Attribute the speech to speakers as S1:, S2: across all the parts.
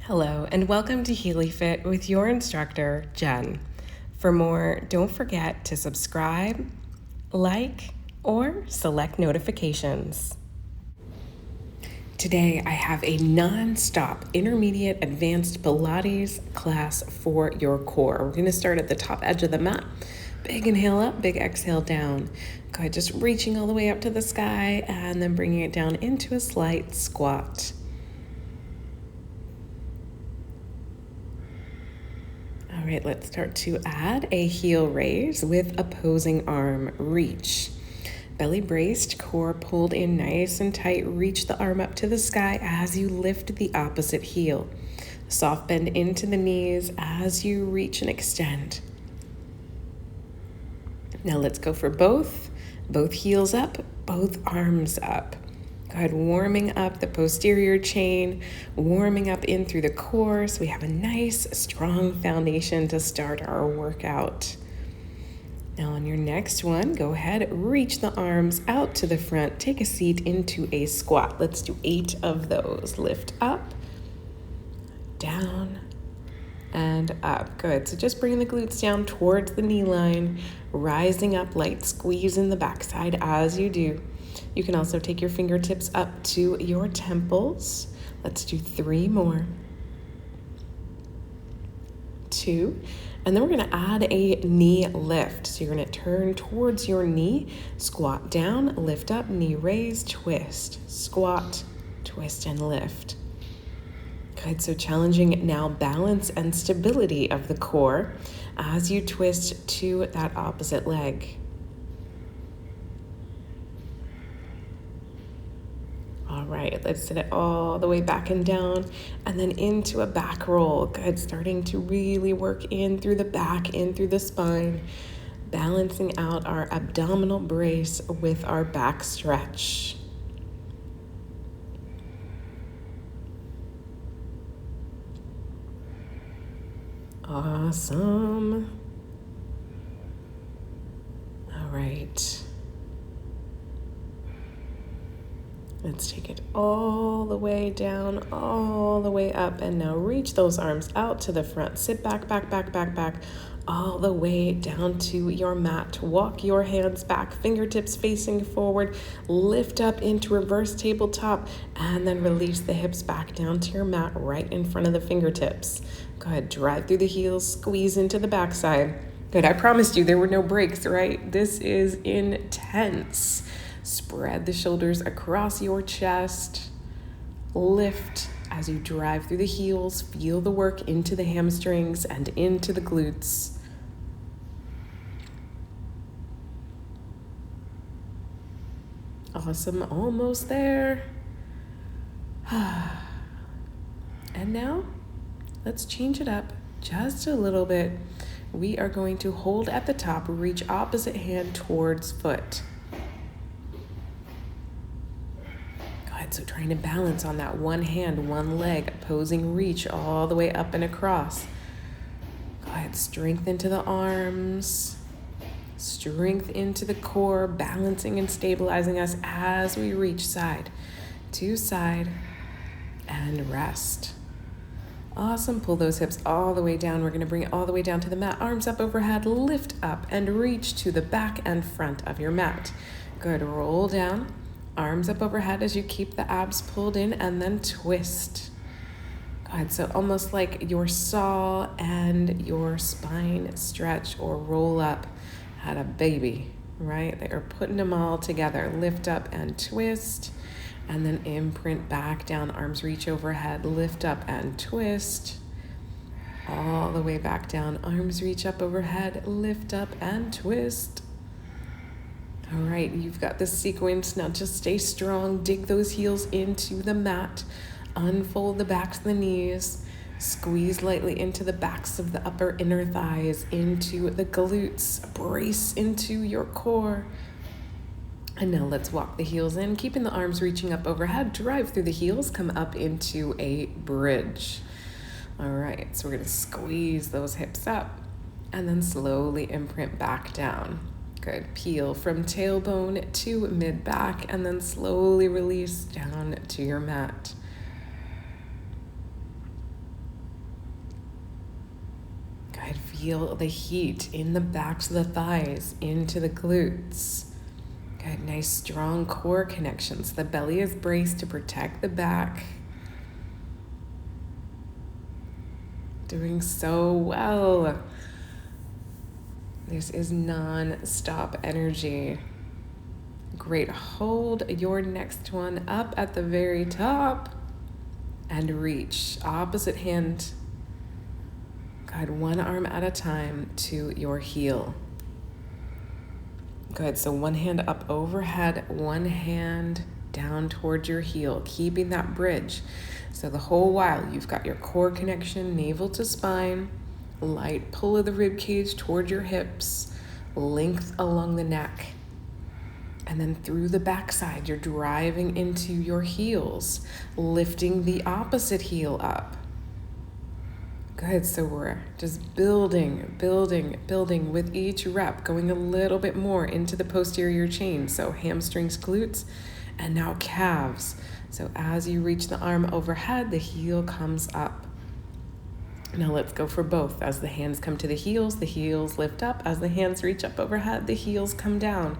S1: Hello, and welcome to Healy Fit with your instructor, Jen. For more, don't forget to subscribe, like, or select notifications. Today, I have a non-stop intermediate advanced Pilates class for your core. We're going to start at the top edge of the mat. Big inhale up, big exhale down. Go ahead, just reaching all the way up to the sky and then bringing it down into a slight squat. All right, let's start to add a heel raise with opposing arm reach. Belly braced, core pulled in nice and tight. Reach the arm up to the sky as you lift the opposite heel. Soft bend into the knees as you reach and extend. Now let's go for both heels up, both arms up. Go ahead, warming up the posterior chain, warming up in through the core so we have a nice, strong foundation to start our workout. Now on your next one, go ahead, reach the arms out to the front, take a seat into a squat. Let's do 8 of those. Lift up, down, and up. Good. So just bringing the glutes down towards the knee line, rising up, light squeeze in the backside as you do. You can also take your fingertips up to your temples. Let's do 3 more. 2. And then we're going to add a knee lift. So you're going to turn towards your knee, squat down, lift up, knee raise, twist, squat, twist, and lift. Good. So challenging now balance and stability of the core as you twist to that opposite leg. All right, let's sit it all the way back and down and then into a back roll. Good, starting to really work in through the back, in through the spine, balancing out our abdominal brace with our back stretch. Awesome. All right. Let's take it all the way down, all the way up, and now reach those arms out to the front. Sit back, back, back, back, back, all the way down to your mat. Walk your hands back, fingertips facing forward, lift up into reverse tabletop, and then release the hips back down to your mat right in front of the fingertips. Go ahead, drive through the heels, squeeze into the backside. Good, I promised you there were no breaks, right? This is intense. Spread the shoulders across your chest. Lift as you drive through the heels. Feel the work into the hamstrings and into the glutes. Awesome, almost there. And now, let's change it up just a little bit. We are going to hold at the top, reach opposite hand towards foot. So trying to balance on that one hand, one leg, opposing reach all the way up and across. Go ahead, strength into the arms, strength into the core, balancing and stabilizing us as we reach side to side and rest. Awesome, pull those hips all the way down. We're gonna bring it all the way down to the mat, arms up overhead, lift up and reach to the back and front of your mat. Good, roll down. Arms up overhead as you keep the abs pulled in and then twist. Good, so almost like your saw and your spine stretch or roll up had a baby, right? They are putting them all together. Lift up and twist, and then imprint back down. Arms reach overhead, lift up and twist. All the way back down. Arms reach up overhead, lift up and twist. All right, you've got this sequence. Now just stay strong. Dig those heels into the mat. Unfold the backs of the knees. Squeeze lightly into the backs of the upper inner thighs, into the glutes. Brace into your core. And now let's walk the heels in, keeping the arms reaching up overhead. Drive through the heels, come up into a bridge. All right, so we're going to squeeze those hips up and then slowly imprint back down. Good. Peel from tailbone to mid-back and then slowly release down to your mat. Feel the heat in the backs of the thighs, into the glutes. Good, nice strong core connections. The belly is braced to protect the back. Doing so well. This is non-stop energy. Great. Hold your next one up at the very top and reach. Opposite hand. Good. One arm at a time to your heel. Good. So one hand up overhead, one hand down towards your heel, keeping that bridge. So the whole while you've got your core connection, navel to spine, light pull of the rib cage toward your hips, length along the neck. And then through the backside, you're driving into your heels, lifting the opposite heel up. Good, so we're just building with each rep, going a little bit more into the posterior chain. So hamstrings, glutes, and now calves. So as you reach the arm overhead, the heel comes up. Now let's go for both. As the hands come to the heels lift up. As the hands reach up overhead, the heels come down.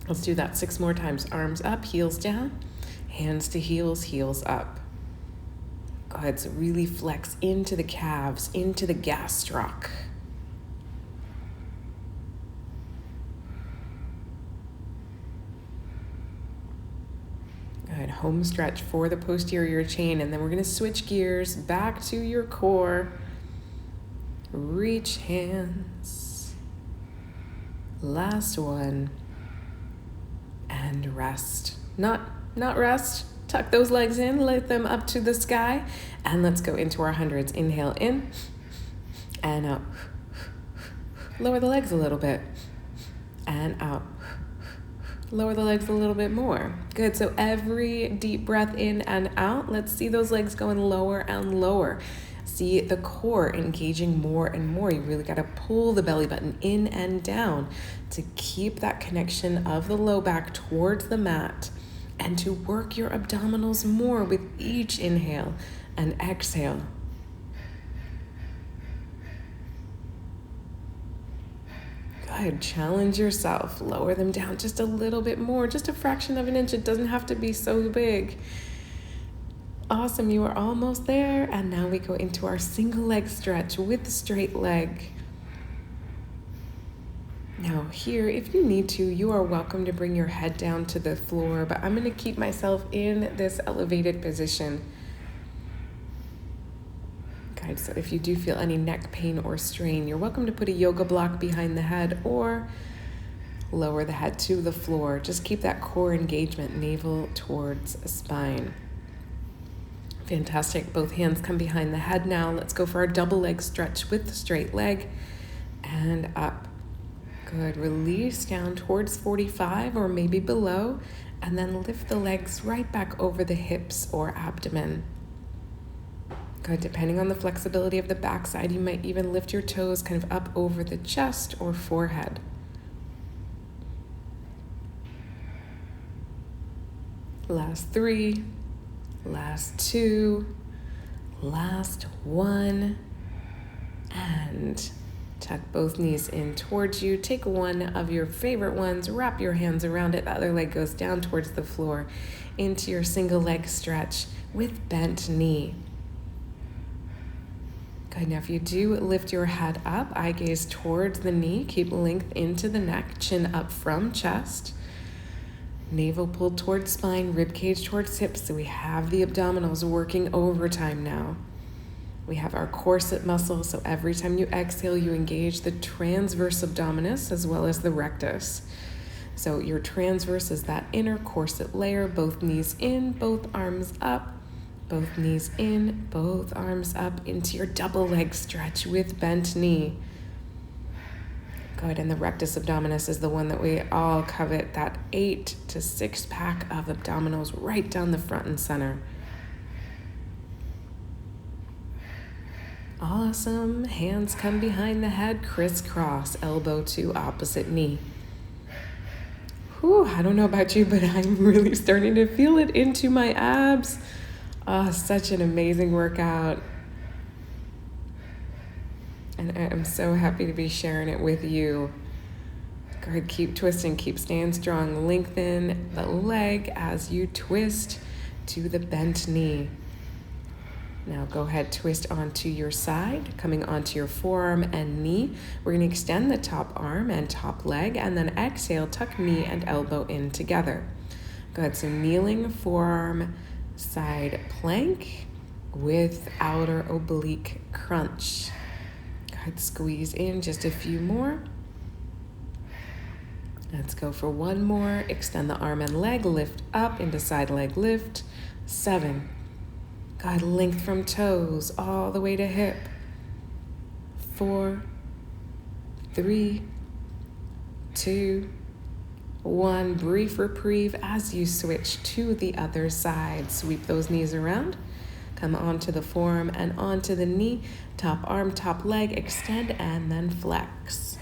S1: Let's do that 6 more times. Arms up, heels down, hands to heels, heels up. Go ahead, so really flex into the calves, into the gastroc. Good, home stretch for the posterior chain, and then we're gonna switch gears back to your core. Reach hands. Last one. And rest. Not rest. Tuck those legs in, lift them up to the sky, and let's go into our hundreds. Inhale in and out. Lower the legs a little bit and out. Lower the legs a little bit more. Good, so every deep breath in and out, let's see those legs going lower and lower. See the core engaging more and more. You really got to pull the belly button in and down to keep that connection of the low back towards the mat and to work your abdominals more with each inhale and exhale. Good, challenge yourself. Lower them down just a little bit more, just a fraction of an inch. It doesn't have to be so big. Awesome, you are almost there. And now we go into our single leg stretch with the straight leg. Now here, if you need to, you are welcome to bring your head down to the floor, but I'm gonna keep myself in this elevated position. Okay, so if you do feel any neck pain or strain, you're welcome to put a yoga block behind the head or lower the head to the floor. Just keep that core engagement, navel towards spine. Fantastic, both hands come behind the head now. Let's go for our double leg stretch with the straight leg and up. Good, release down towards 45 or maybe below, and then lift the legs right back over the hips or abdomen. Good, depending on the flexibility of the backside, you might even lift your toes kind of up over the chest or forehead. Last 3, last 2, last 1, and tuck both knees in towards you. Take one of your favorite ones, wrap your hands around it. The other leg goes down towards the floor into your single leg stretch with bent knee. Good, now if you do lift your head up, eye gaze towards the knee, keep length into the neck, chin up from chest. Navel pulled towards spine, rib cage towards hips, so we have the abdominals working overtime now. We have our corset muscle, so every time you exhale, you engage the transverse abdominis as well as the rectus. So your transverse is that inner corset layer, both knees in, both arms up, both knees in, both arms up into your double leg stretch with bent knee. Good, and the rectus abdominis is the one that we all covet, that 8 to 6 pack of abdominals right down the front and center. Awesome, hands come behind the head, crisscross, elbow to opposite knee. Whew, I don't know about you, but I'm really starting to feel it into my abs. Oh, such an amazing workout. And I am so happy to be sharing it with you. Go ahead, keep twisting, keep staying strong. Lengthen the leg as you twist to the bent knee. Now go ahead, twist onto your side, coming onto your forearm and knee. We're gonna extend the top arm and top leg, and then exhale, tuck knee and elbow in together. Go ahead, so kneeling forearm side plank with outer oblique crunch. Go ahead, squeeze in just a few more. Let's go for one more. Extend the arm and leg, lift up into side leg lift. 7. Go ahead, length from toes all the way to hip. 4, 3, 2, 1. Brief reprieve as you switch to the other side. Sweep those knees around. Come onto the forearm and onto the knee. Top arm, top leg, extend and then flex.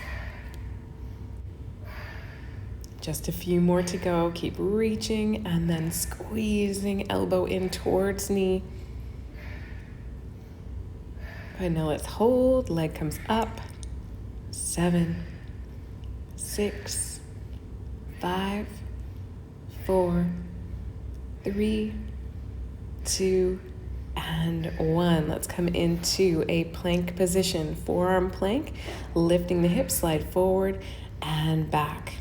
S1: Just a few more to go. Keep reaching and then squeezing elbow in towards knee. Okay, now let's hold. Leg comes up. 7, 6, 5, 4, 3, 2, and 1. Let's come into a plank position. Forearm plank, lifting the hips, slide forward and back.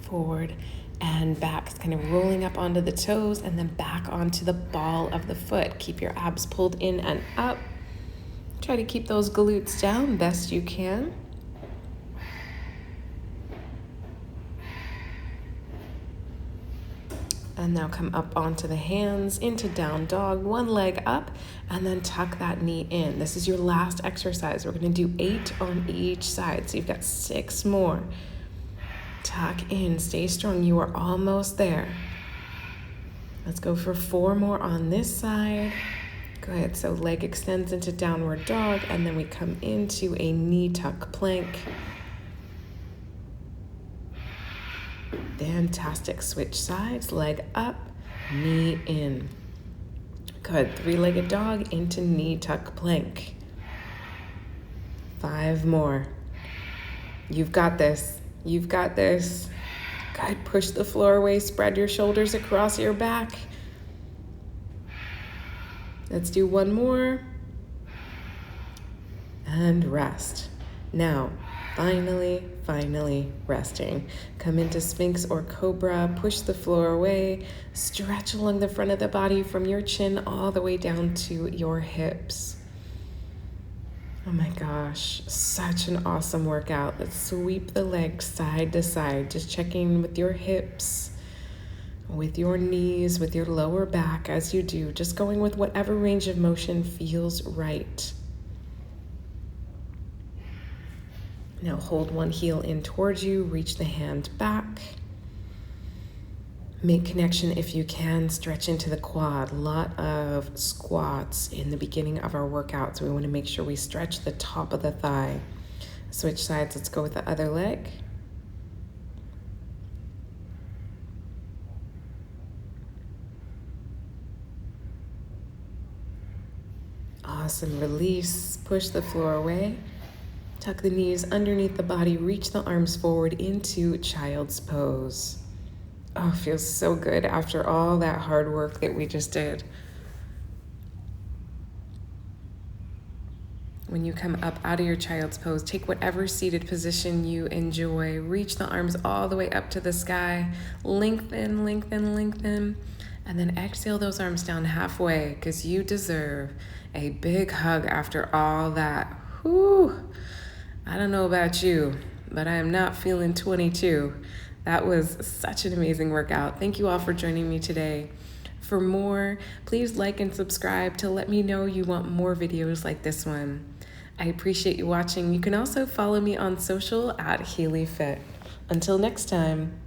S1: Forward and back. It's kind of rolling up onto the toes and then back onto the ball of the foot. Keep your abs pulled in and up. Try to keep those glutes down best you can. And now come up onto the hands, into down dog, one leg up, and then tuck that knee in. This is your last exercise. We're going to do 8 on each side, so you've got 6 more. Tuck in, stay strong. You are almost there. Let's go for 4 more on this side. Go ahead, so leg extends into downward dog, and then we come into a knee tuck plank. Fantastic. Switch sides, leg up, knee in. Good. 3-legged dog into knee tuck plank. 5 more. You've got this. You've got this. Good. Push the floor away. Spread your shoulders across your back. Let's do 1 more. And rest. Now, finally resting. Come into Sphinx or Cobra. Push the floor away. Stretch along the front of the body from your chin all the way down to your hips. Oh my gosh, such an awesome workout. Let's sweep the legs side to side, just checking with your hips, with your knees, with your lower back as you do, just going with whatever range of motion feels right. Now hold one heel in towards you, reach the hand back. Make connection if you can, stretch into the quad. A lot of squats in the beginning of our workout, so we want to make sure we stretch the top of the thigh. Switch sides, let's go with the other leg. Awesome, release, push the floor away. Tuck the knees underneath the body, reach the arms forward into child's pose. Oh, it feels so good after all that hard work that we just did. When you come up out of your child's pose, take whatever seated position you enjoy. Reach the arms all the way up to the sky. Lengthen, lengthen, lengthen. And then exhale those arms down halfway because you deserve a big hug after all that. Whew. I don't know about you, but I am not feeling 22. That was such an amazing workout. Thank you all for joining me today. For more, please like and subscribe to let me know you want more videos like this one. I appreciate you watching. You can also follow me on social at HealyFit. Until next time.